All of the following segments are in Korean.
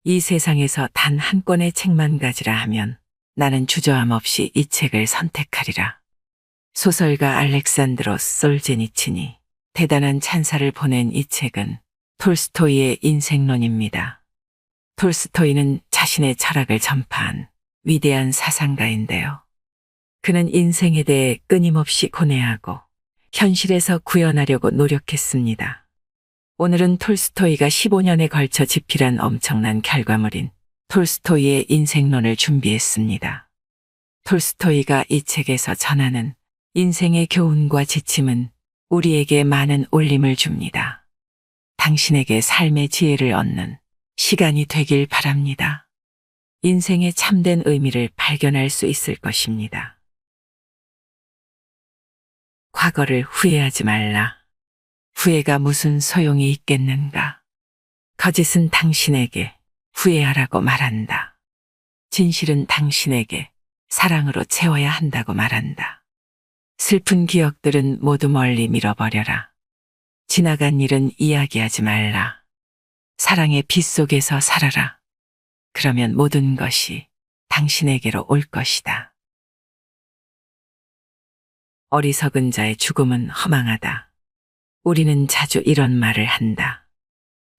이 세상에서 단 한 권의 책만 가지라 하면 나는 주저함 없이 이 책을 선택하리라. 소설가 알렉산드로 솔제니친이 대단한 찬사를 보낸 이 책은 톨스토이의 인생론입니다. 톨스토이는 자신의 철학을 전파한 위대한 사상가인데요. 그는 인생에 대해 끊임없이 고뇌하고 현실에서 구현하려고 노력했습니다. 오늘은 톨스토이가 15년에 걸쳐 집필한 엄청난 결과물인 톨스토이의 인생론을 준비했습니다. 톨스토이가 이 책에서 전하는 인생의 교훈과 지침은 우리에게 많은 울림을 줍니다. 당신에게 삶의 지혜를 얻는 시간이 되길 바랍니다. 인생의 참된 의미를 발견할 수 있을 것입니다. 과거를 후회하지 말라. 후회가 무슨 소용이 있겠는가? 거짓은 당신에게 후회하라고 말한다. 진실은 당신에게 사랑으로 채워야 한다고 말한다. 슬픈 기억들은 모두 멀리 밀어버려라. 지나간 일은 이야기하지 말라. 사랑의 빛 속에서 살아라. 그러면 모든 것이 당신에게로 올 것이다. 어리석은 자의 죽음은 허망하다. 우리는 자주 이런 말을 한다.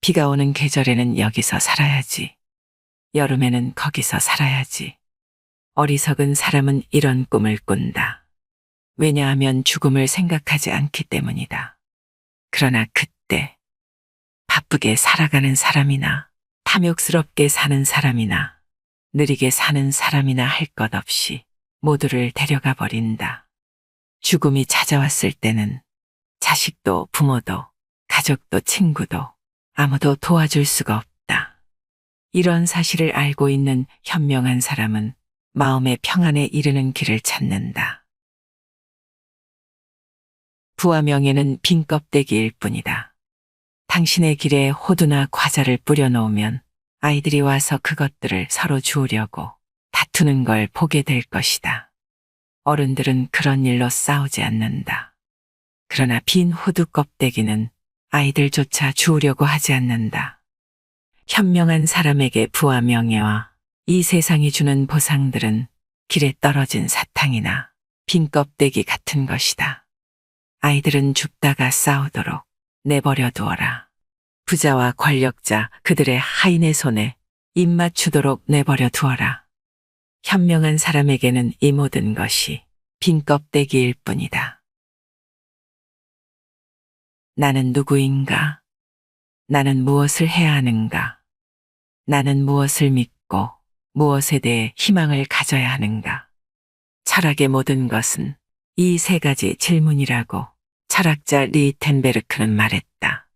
비가 오는 계절에는 여기서 살아야지. 여름에는 거기서 살아야지. 어리석은 사람은 이런 꿈을 꾼다. 왜냐하면 죽음을 생각하지 않기 때문이다. 그러나 그때 바쁘게 살아가는 사람이나 탐욕스럽게 사는 사람이나 느리게 사는 사람이나 할 것 없이 모두를 데려가 버린다. 죽음이 찾아왔을 때는 자식도 부모도 가족도 친구도 아무도 도와줄 수가 없다. 이런 사실을 알고 있는 현명한 사람은 마음의 평안에 이르는 길을 찾는다. 부와 명예는 빈 껍데기일 뿐이다. 당신의 길에 호두나 과자를 뿌려놓으면 아이들이 와서 그것들을 서로 주우려고 다투는 걸 보게 될 것이다. 어른들은 그런 일로 싸우지 않는다. 그러나 빈 호두 껍데기는 아이들조차 주우려고 하지 않는다. 현명한 사람에게 부와 명예와 이 세상이 주는 보상들은 길에 떨어진 사탕이나 빈 껍데기 같은 것이다. 아이들은 죽다가 싸우도록 내버려 두어라. 부자와 권력자 그들의 하인의 손에 입 맞추도록 내버려 두어라. 현명한 사람에게는 이 모든 것이 빈 껍데기일 뿐이다. 나는 누구인가? 나는 무엇을 해야 하는가? 나는 무엇을 믿고 무엇에 대해 희망을 가져야 하는가? 철학의 모든 것은 이 세 가지 질문이라고 철학자 리텐베르크는 말했다.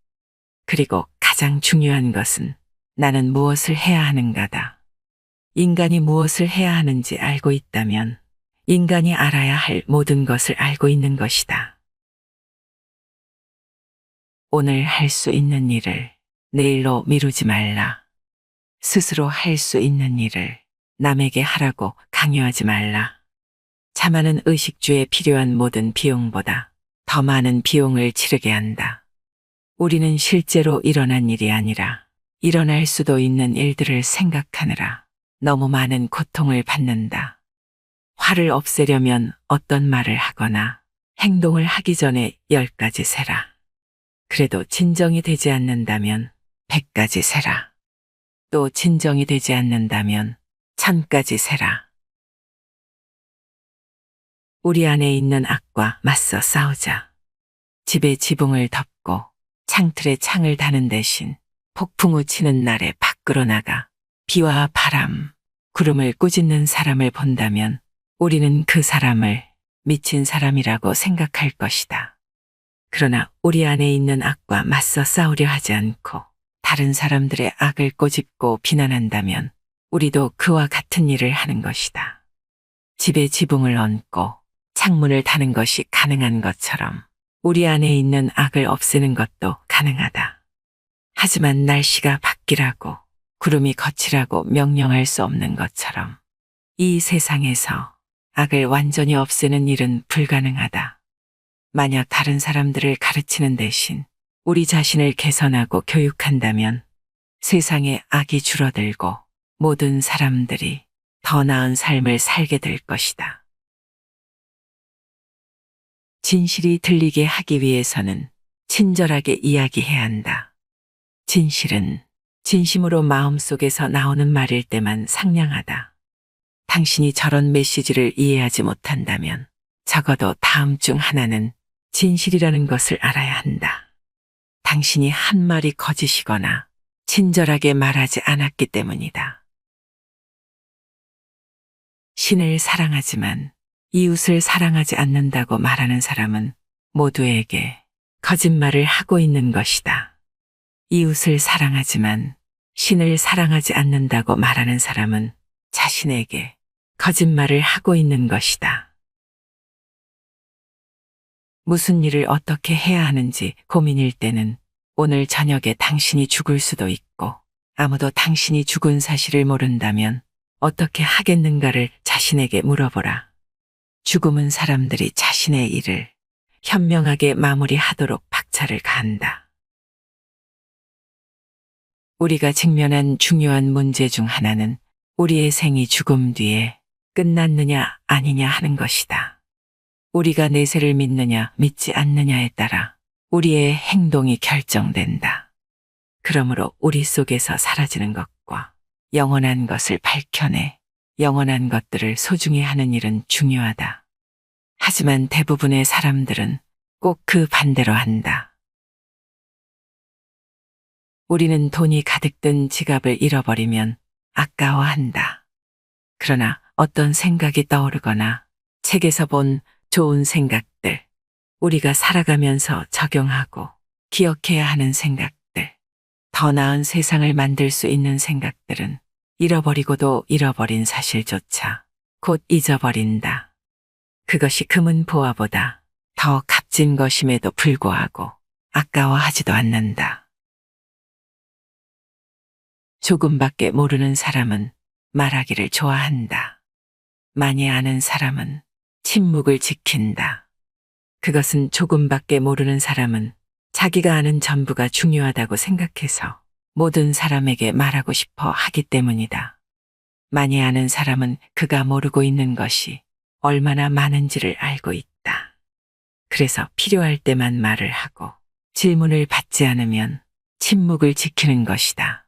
그리고 가장 중요한 것은 나는 무엇을 해야 하는가다. 인간이 무엇을 해야 하는지 알고 있다면 인간이 알아야 할 모든 것을 알고 있는 것이다. 오늘 할 수 있는 일을 내일로 미루지 말라. 스스로 할 수 있는 일을 남에게 하라고 강요하지 말라. 자만은 의식주에 필요한 모든 비용보다 더 많은 비용을 치르게 한다. 우리는 실제로 일어난 일이 아니라 일어날 수도 있는 일들을 생각하느라 너무 많은 고통을 받는다. 화를 없애려면 어떤 말을 하거나 행동을 하기 전에 10가지 세라. 그래도 진정이 되지 않는다면 100가지 세라. 또 진정이 되지 않는다면 1000가지 세라. 우리 안에 있는 악과 맞서 싸우자. 집에 지붕을 덮고 창틀에 창을 다는 대신 폭풍우 치는 날에 밖으로 나가 비와 바람, 구름을 꾸짖는 사람을 본다면 우리는 그 사람을 미친 사람이라고 생각할 것이다. 그러나 우리 안에 있는 악과 맞서 싸우려 하지 않고 다른 사람들의 악을 꼬집고 비난한다면 우리도 그와 같은 일을 하는 것이다. 집에 지붕을 얹고 창문을 다는 것이 가능한 것처럼 우리 안에 있는 악을 없애는 것도 가능하다. 하지만 날씨가 바뀌라고 구름이 거치라고 명령할 수 없는 것처럼 이 세상에서 악을 완전히 없애는 일은 불가능하다. 만약 다른 사람들을 가르치는 대신 우리 자신을 개선하고 교육한다면 세상에 악이 줄어들고 모든 사람들이 더 나은 삶을 살게 될 것이다. 진실이 들리게 하기 위해서는 친절하게 이야기해야 한다. 진실은 진심으로 마음속에서 나오는 말일 때만 상냥하다. 당신이 저런 메시지를 이해하지 못한다면 적어도 다음 중 하나는 진실이라는 것을 알아야 한다. 당신이 한 말이 거짓이거나 친절하게 말하지 않았기 때문이다. 신을 사랑하지만 이웃을 사랑하지 않는다고 말하는 사람은 모두에게 거짓말을 하고 있는 것이다. 이웃을 사랑하지만 신을 사랑하지 않는다고 말하는 사람은 자신에게 거짓말을 하고 있는 것이다. 무슨 일을 어떻게 해야 하는지 고민일 때는 오늘 저녁에 당신이 죽을 수도 있고 아무도 당신이 죽은 사실을 모른다면 어떻게 하겠는가를 자신에게 물어보라. 죽음은 사람들이 자신의 일을 현명하게 마무리하도록 박차를 가한다. 우리가 직면한 중요한 문제 중 하나는 우리의 생이 죽음 뒤에 끝났느냐 아니냐 하는 것이다. 우리가 내세를 믿느냐 믿지 않느냐에 따라 우리의 행동이 결정된다. 그러므로 우리 속에서 사라지는 것과 영원한 것을 밝혀내 영원한 것들을 소중히 하는 일은 중요하다. 하지만 대부분의 사람들은 꼭 그 반대로 한다. 우리는 돈이 가득 든 지갑을 잃어버리면 아까워한다. 그러나 어떤 생각이 떠오르거나 책에서 본 좋은 생각들, 우리가 살아가면서 적용하고 기억해야 하는 생각들, 더 나은 세상을 만들 수 있는 생각들은 잃어버리고도 잃어버린 사실조차 곧 잊어버린다. 그것이 금은 보화보다 더 값진 것임에도 불구하고 아까워하지도 않는다. 조금밖에 모르는 사람은 말하기를 좋아한다. 많이 아는 사람은 침묵을 지킨다. 그것은 조금밖에 모르는 사람은 자기가 아는 전부가 중요하다고 생각해서 모든 사람에게 말하고 싶어 하기 때문이다. 많이 아는 사람은 그가 모르고 있는 것이 얼마나 많은지를 알고 있다. 그래서 필요할 때만 말을 하고 질문을 받지 않으면 침묵을 지키는 것이다.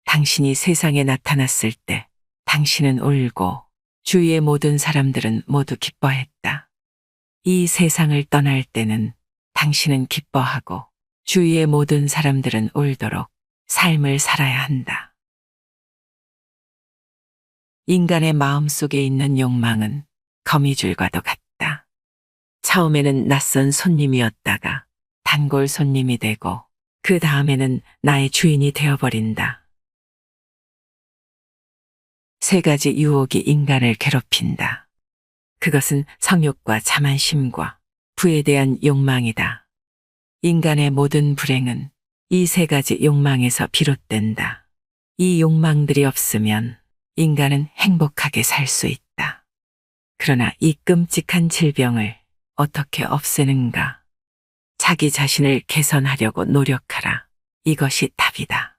당신이 세상에 나타났을 때 당신은 울고 주위의 모든 사람들은 모두 기뻐했다. 이 세상을 떠날 때는 당신은 기뻐하고 주위의 모든 사람들은 울도록 삶을 살아야 한다. 인간의 마음속에 있는 욕망은 거미줄과도 같다. 처음에는 낯선 손님이었다가 단골 손님이 되고 그 다음에는 나의 주인이 되어버린다. 세 가지 유혹이 인간을 괴롭힌다. 그것은 성욕과 자만심과 부에 대한 욕망이다. 인간의 모든 불행은 이 세 가지 욕망에서 비롯된다. 이 욕망들이 없으면 인간은 행복하게 살 수 있다. 그러나 이 끔찍한 질병을 어떻게 없애는가? 자기 자신을 개선하려고 노력하라. 이것이 답이다.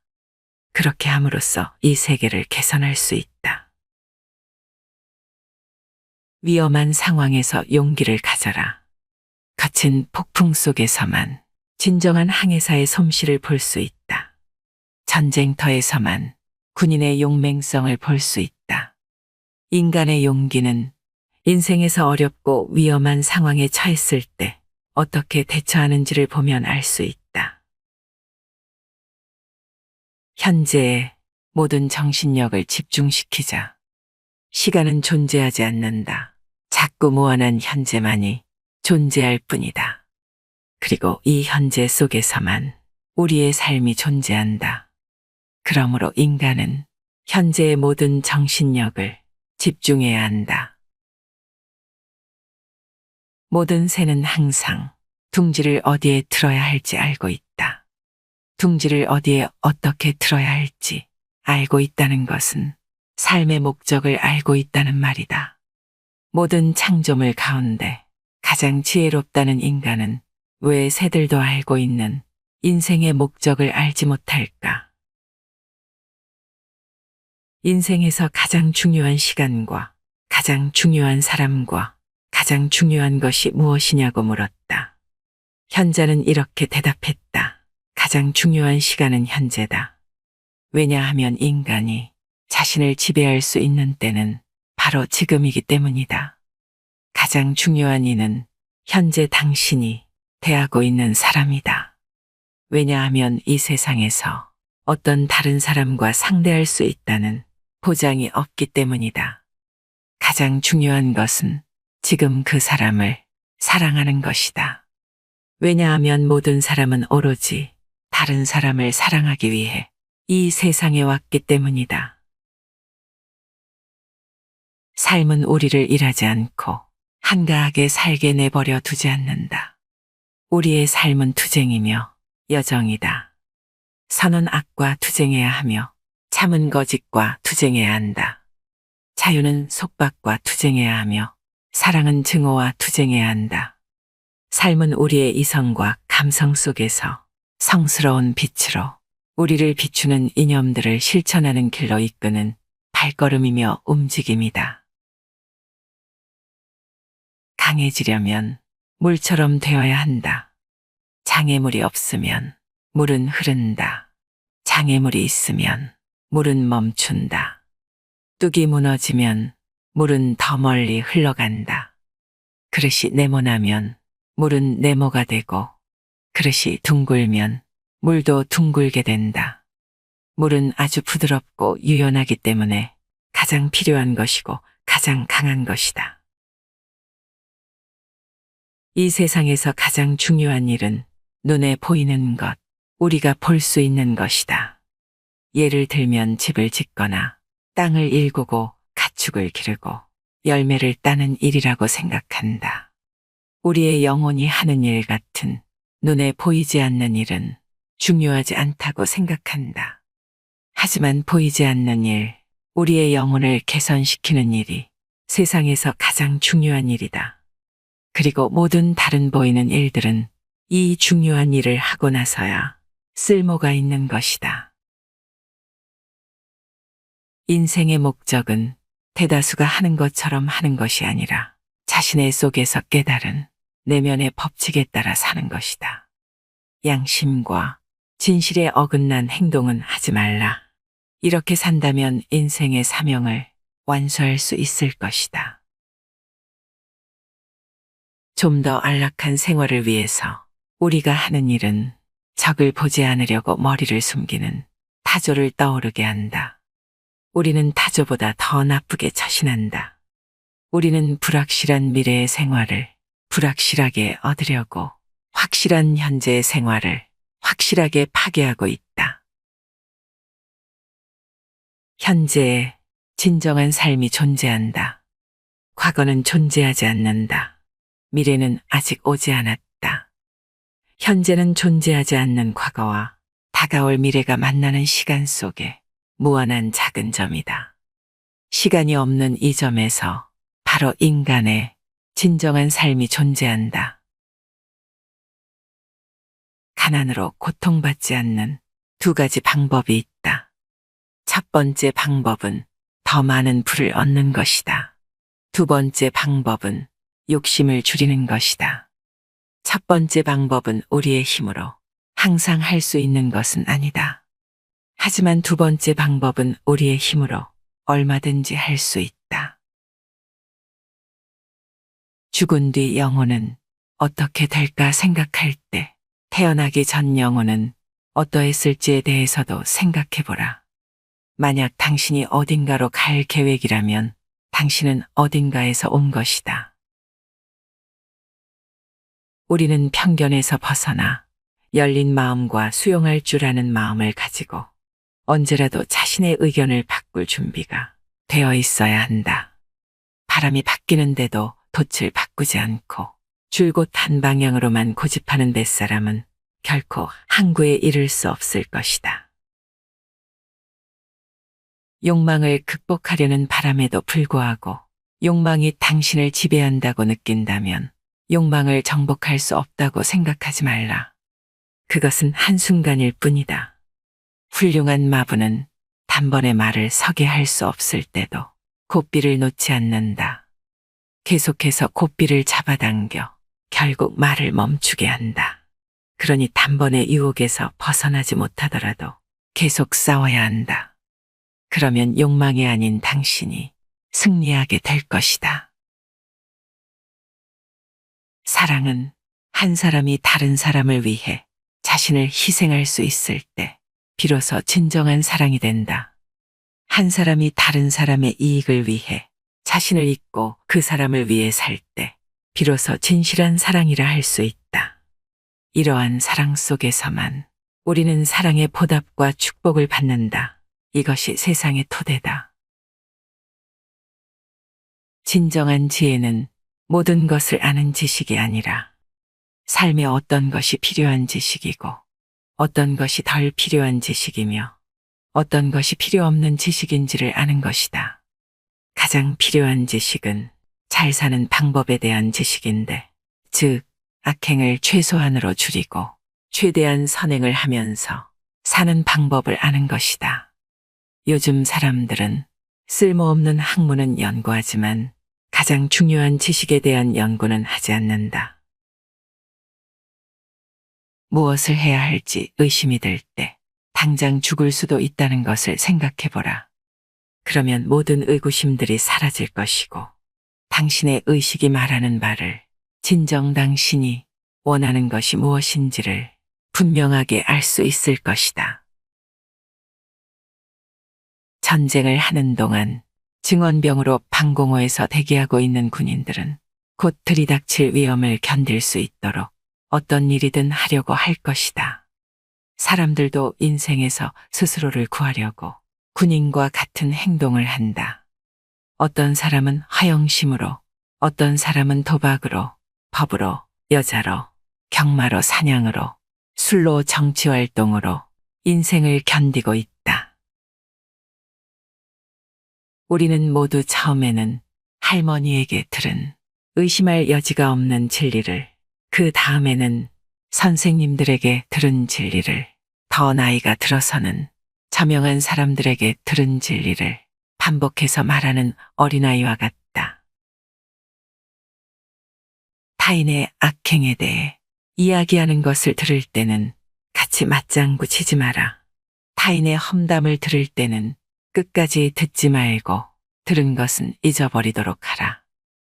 그렇게 함으로써 이 세계를 개선할 수 있다. 위험한 상황에서 용기를 가져라. 거친 폭풍 속에서만 진정한 항해사의 솜씨를 볼 수 있다. 전쟁터에서만 군인의 용맹성을 볼 수 있다. 인간의 용기는 인생에서 어렵고 위험한 상황에 처했을 때 어떻게 대처하는지를 보면 알 수 있다. 현재에 모든 정신력을 집중시키자. 시간은 존재하지 않는다. 자꾸 무한한 현재만이 존재할 뿐이다. 그리고 이 현재 속에서만 우리의 삶이 존재한다. 그러므로 인간은 현재의 모든 정신력을 집중해야 한다. 모든 새는 항상 둥지를 어디에 틀어야 할지 알고 있다. 둥지를 어디에 어떻게 틀어야 할지 알고 있다는 것은 삶의 목적을 알고 있다는 말이다. 모든 창조물 가운데 가장 지혜롭다는 인간은 왜 새들도 알고 있는 인생의 목적을 알지 못할까? 인생에서 가장 중요한 시간과 가장 중요한 사람과 가장 중요한 것이 무엇이냐고 물었다. 현자는 이렇게 대답했다. 가장 중요한 시간은 현재다. 왜냐하면 인간이 자신을 지배할 수 있는 때는 바로 지금이기 때문이다. 가장 중요한 이는 현재 당신이 대하고 있는 사람이다. 왜냐하면 이 세상에서 어떤 다른 사람과 상대할 수 있다는 보장이 없기 때문이다. 가장 중요한 것은 지금 그 사람을 사랑하는 것이다. 왜냐하면 모든 사람은 오로지 다른 사람을 사랑하기 위해 이 세상에 왔기 때문이다. 삶은 우리를 일하지 않고 한가하게 살게 내버려 두지 않는다. 우리의 삶은 투쟁이며 여정이다. 선은 악과 투쟁해야 하며 참은 거짓과 투쟁해야 한다. 자유는 속박과 투쟁해야 하며 사랑은 증오와 투쟁해야 한다. 삶은 우리의 이성과 감성 속에서 성스러운 빛으로 우리를 비추는 이념들을 실천하는 길로 이끄는 발걸음이며 움직임이다. 강해지려면 물처럼 되어야 한다. 장애물이 없으면 물은 흐른다. 장애물이 있으면 물은 멈춘다. 뚝이 무너지면 물은 더 멀리 흘러간다. 그릇이 네모나면 물은 네모가 되고 그릇이 둥글면 물도 둥글게 된다. 물은 아주 부드럽고 유연하기 때문에 가장 필요한 것이고 가장 강한 것이다. 이 세상에서 가장 중요한 일은 눈에 보이는 것, 우리가 볼 수 있는 것이다. 예를 들면 집을 짓거나 땅을 일구고 가축을 기르고 열매를 따는 일이라고 생각한다. 우리의 영혼이 하는 일 같은 눈에 보이지 않는 일은 중요하지 않다고 생각한다. 하지만 보이지 않는 일, 우리의 영혼을 개선시키는 일이 세상에서 가장 중요한 일이다. 그리고 모든 다른 보이는 일들은 이 중요한 일을 하고 나서야 쓸모가 있는 것이다. 인생의 목적은 대다수가 하는 것처럼 하는 것이 아니라 자신의 속에서 깨달은 내면의 법칙에 따라 사는 것이다. 양심과 진실에 어긋난 행동은 하지 말라. 이렇게 산다면 인생의 사명을 완수할 수 있을 것이다. 좀 더 안락한 생활을 위해서 우리가 하는 일은 적을 보지 않으려고 머리를 숨기는 타조를 떠오르게 한다. 우리는 타조보다 더 나쁘게 처신한다. 우리는 불확실한 미래의 생활을 불확실하게 얻으려고 확실한 현재의 생활을 확실하게 파괴하고 있다. 현재에 진정한 삶이 존재한다. 과거는 존재하지 않는다. 미래는 아직 오지 않았다. 현재는 존재하지 않는 과거와 다가올 미래가 만나는 시간 속에 무한한 작은 점이다. 시간이 없는 이 점에서 바로 인간의 진정한 삶이 존재한다. 가난으로 고통받지 않는 두 가지 방법이 있다. 첫 번째 방법은 더 많은 부를 얻는 것이다. 두 번째 방법은 욕심을 줄이는 것이다. 첫 번째 방법은 우리의 힘으로 항상 할 수 있는 것은 아니다. 하지만 두 번째 방법은 우리의 힘으로 얼마든지 할 수 있다. 죽은 뒤 영혼은 어떻게 될까 생각할 때 태어나기 전 영혼은 어떠했을지에 대해서도 생각해보라. 만약 당신이 어딘가로 갈 계획이라면 당신은 어딘가에서 온 것이다. 우리는 편견에서 벗어나 열린 마음과 수용할 줄 아는 마음을 가지고 언제라도 자신의 의견을 바꿀 준비가 되어 있어야 한다. 바람이 바뀌는데도 돛을 바꾸지 않고 줄곧 한 방향으로만 고집하는 뱃사람은 결코 항구에 이를 수 없을 것이다. 욕망을 극복하려는 바람에도 불구하고 욕망이 당신을 지배한다고 느낀다면 욕망을 정복할 수 없다고 생각하지 말라. 그것은 한순간일 뿐이다. 훌륭한 마부는 단번에 말을 서게 할 수 없을 때도 고삐를 놓지 않는다. 계속해서 고삐를 잡아당겨 결국 말을 멈추게 한다. 그러니 단번에 유혹에서 벗어나지 못하더라도 계속 싸워야 한다. 그러면 욕망이 아닌 당신이 승리하게 될 것이다. 사랑은 한 사람이 다른 사람을 위해 자신을 희생할 수 있을 때 비로소 진정한 사랑이 된다. 한 사람이 다른 사람의 이익을 위해 자신을 잊고 그 사람을 위해 살 때 비로소 진실한 사랑이라 할 수 있다. 이러한 사랑 속에서만 우리는 사랑의 보답과 축복을 받는다. 이것이 세상의 토대다. 진정한 지혜는 모든 것을 아는 지식이 아니라 삶에 어떤 것이 필요한 지식이고 어떤 것이 덜 필요한 지식이며 어떤 것이 필요 없는 지식인지를 아는 것이다. 가장 필요한 지식은 잘 사는 방법에 대한 지식인데, 즉 악행을 최소한으로 줄이고 최대한 선행을 하면서 사는 방법을 아는 것이다. 요즘 사람들은 쓸모없는 학문은 연구하지만 가장 중요한 지식에 대한 연구는 하지 않는다. 무엇을 해야 할지 의심이 들 때 당장 죽을 수도 있다는 것을 생각해보라. 그러면 모든 의구심들이 사라질 것이고 당신의 의식이 말하는 바를 진정 당신이 원하는 것이 무엇인지를 분명하게 알 수 있을 것이다. 전쟁을 하는 동안 증원병으로 방공호에서 대기하고 있는 군인들은 곧 들이닥칠 위험을 견딜 수 있도록 어떤 일이든 하려고 할 것이다. 사람들도 인생에서 스스로를 구하려고 군인과 같은 행동을 한다. 어떤 사람은 허영심으로, 어떤 사람은 도박으로, 법으로, 여자로, 경마로, 사냥으로, 술로, 정치활동으로 인생을 견디고 있다. 우리는 모두 처음에는 할머니에게 들은 의심할 여지가 없는 진리를, 그 다음에는 선생님들에게 들은 진리를, 더 나이가 들어서는 저명한 사람들에게 들은 진리를 반복해서 말하는 어린아이와 같다. 타인의 악행에 대해 이야기하는 것을 들을 때는 같이 맞장구 치지 마라. 타인의 험담을 들을 때는 끝까지 듣지 말고 들은 것은 잊어버리도록 하라.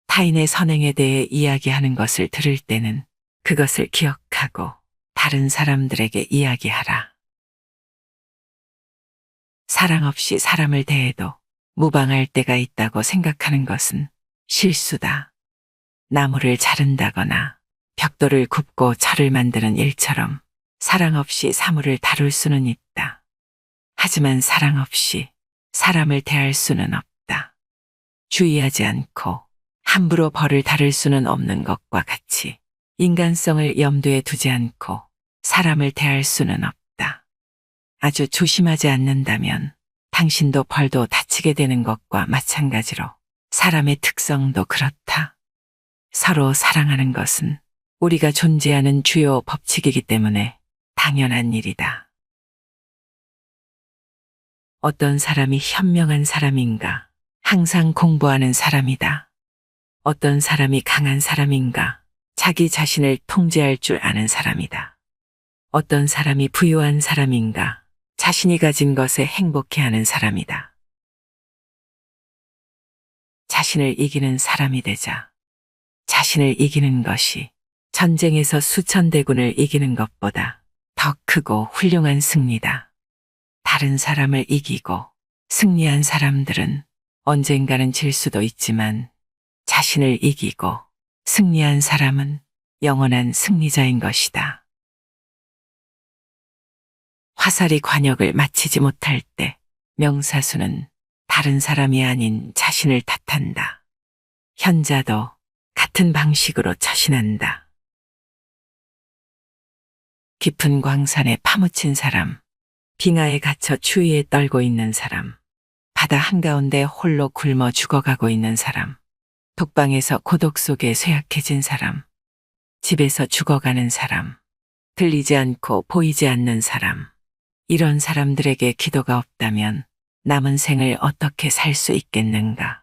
타인의 선행에 대해 이야기하는 것을 들을 때는 그것을 기억하고 다른 사람들에게 이야기하라. 사랑 없이 사람을 대해도 무방할 때가 있다고 생각하는 것은 실수다. 나무를 자른다거나 벽돌을 굽고 철을 만드는 일처럼 사랑 없이 사물을 다룰 수는 있다. 하지만 사랑 없이 사람을 대할 수는 없다. 주의하지 않고 함부로 벌을 다룰 수는 없는 것과 같이 인간성을 염두에 두지 않고 사람을 대할 수는 없다. 아주 조심하지 않는다면 당신도 벌도 다치게 되는 것과 마찬가지로 사람의 특성도 그렇다. 서로 사랑하는 것은 우리가 존재하는 주요 법칙이기 때문에 당연한 일이다. 어떤 사람이 현명한 사람인가? 항상 공부하는 사람이다. 어떤 사람이 강한 사람인가? 자기 자신을 통제할 줄 아는 사람이다. 어떤 사람이 부유한 사람인가? 자신이 가진 것에 행복해하는 사람이다. 자신을 이기는 사람이 되자. 자신을 이기는 것이 전쟁에서 수천 대군을 이기는 것보다 더 크고 훌륭한 승리다. 다른 사람을 이기고 승리한 사람들은 언젠가는 질 수도 있지만 자신을 이기고 승리한 사람은 영원한 승리자인 것이다. 화살이 관역을 마치지 못할 때 명사수는 다른 사람이 아닌 자신을 탓한다. 현자도 같은 방식으로 처신한다. 깊은 광산에 파묻힌 사람, 빙하에 갇혀 추위에 떨고 있는 사람, 바다 한가운데 홀로 굶어 죽어가고 있는 사람, 독방에서 고독 속에 쇠약해진 사람, 집에서 죽어가는 사람, 들리지 않고 보이지 않는 사람. 이런 사람들에게 기도가 없다면 남은 생을 어떻게 살 수 있겠는가?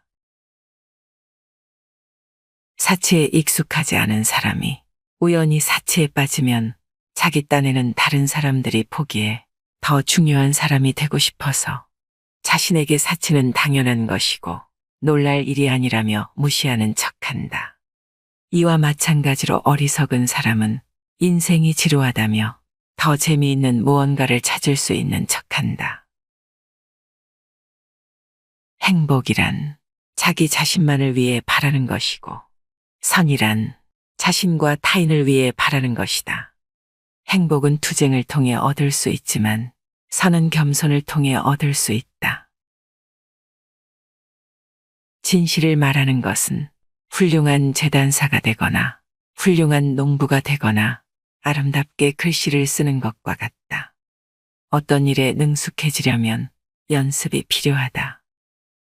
사치에 익숙하지 않은 사람이 우연히 사치에 빠지면 자기 딴에는 다른 사람들이 보기에 더 중요한 사람이 되고 싶어서 자신에게 사치는 당연한 것이고 놀랄 일이 아니라며 무시하는 척한다. 이와 마찬가지로 어리석은 사람은 인생이 지루하다며 더 재미있는 무언가를 찾을 수 있는 척한다. 행복이란 자기 자신만을 위해 바라는 것이고 선이란 자신과 타인을 위해 바라는 것이다. 행복은 투쟁을 통해 얻을 수 있지만 선은 겸손을 통해 얻을 수 있다. 진실을 말하는 것은 훌륭한 재단사가 되거나 훌륭한 농부가 되거나 아름답게 글씨를 쓰는 것과 같다. 어떤 일에 능숙해지려면 연습이 필요하다.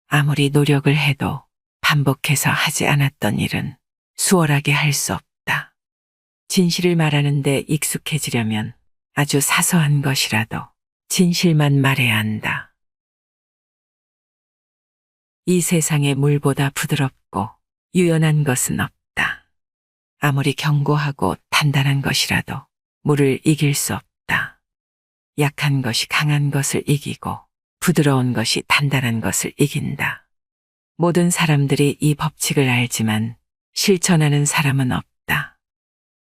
아무리 노력을 해도 반복해서 하지 않았던 일은 수월하게 할 수 없다. 진실을 말하는데 익숙해지려면 아주 사소한 것이라도 진실만 말해야 한다. 이 세상에 물보다 부드럽고 유연한 것은 없다. 아무리 견고하고 단단한 것이라도 물을 이길 수 없다. 약한 것이 강한 것을 이기고 부드러운 것이 단단한 것을 이긴다. 모든 사람들이 이 법칙을 알지만 실천하는 사람은 없다.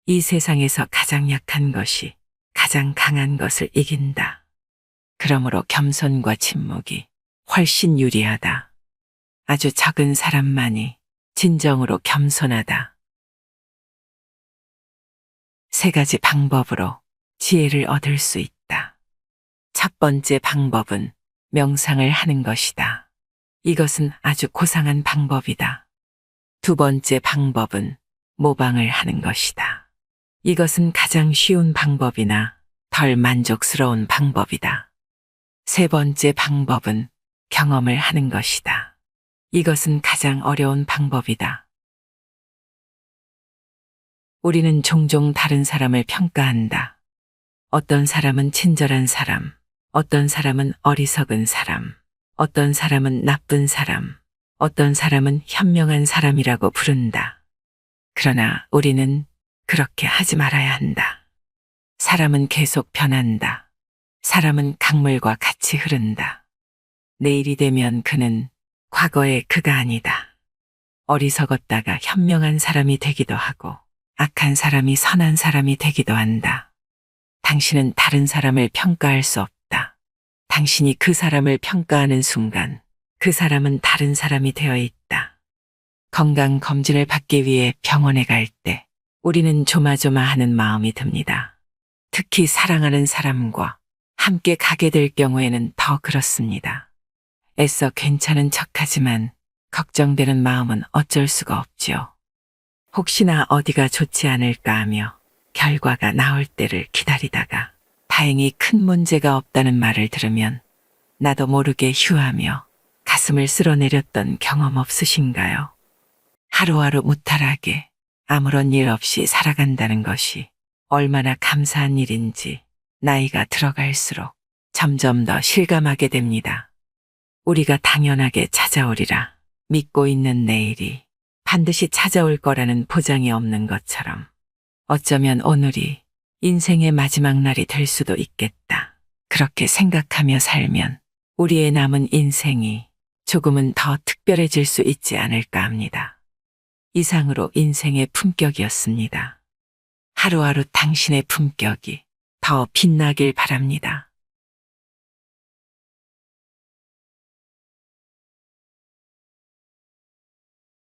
이 세상에서 가장 약한 것이 가장 강한 것을 이긴다. 그러므로 겸손과 침묵이 훨씬 유리하다. 아주 적은 사람만이 진정으로 겸손하다. 세 가지 방법으로 지혜를 얻을 수 있다. 첫 번째 방법은 명상을 하는 것이다. 이것은 아주 고상한 방법이다. 두 번째 방법은 모방을 하는 것이다. 이것은 가장 쉬운 방법이나 덜 만족스러운 방법이다. 세 번째 방법은 경험을 하는 것이다. 이것은 가장 어려운 방법이다. 우리는 종종 다른 사람을 평가한다. 어떤 사람은 친절한 사람, 어떤 사람은 어리석은 사람, 어떤 사람은 나쁜 사람, 어떤 사람은 현명한 사람이라고 부른다. 그러나 우리는 그렇게 하지 말아야 한다. 사람은 계속 변한다. 사람은 강물과 같이 흐른다. 내일이 되면 그는 과거의 그가 아니다. 어리석었다가 현명한 사람이 되기도 하고 악한 사람이 선한 사람이 되기도 한다. 당신은 다른 사람을 평가할 수 없다. 당신이 그 사람을 평가하는 순간 그 사람은 다른 사람이 되어 있다. 건강검진을 받기 위해 병원에 갈 때 우리는 조마조마하는 마음이 듭니다. 특히 사랑하는 사람과 함께 가게 될 경우에는 더 그렇습니다. 애써 괜찮은 척하지만 걱정되는 마음은 어쩔 수가 없지요. 혹시나 어디가 좋지 않을까 하며 결과가 나올 때를 기다리다가 다행히 큰 문제가 없다는 말을 들으면 나도 모르게 휴하며 가슴을 쓸어내렸던 경험 없으신가요? 하루하루 무탈하게 아무런 일 없이 살아간다는 것이 얼마나 감사한 일인지 나이가 들어갈수록 점점 더 실감하게 됩니다. 우리가 당연하게 찾아오리라 믿고 있는 내일이 반드시 찾아올 거라는 보장이 없는 것처럼 어쩌면 오늘이 인생의 마지막 날이 될 수도 있겠다. 그렇게 생각하며 살면 우리의 남은 인생이 조금은 더 특별해질 수 있지 않을까 합니다. 이상으로 인생의 품격이었습니다. 하루하루 당신의 품격이 더 빛나길 바랍니다.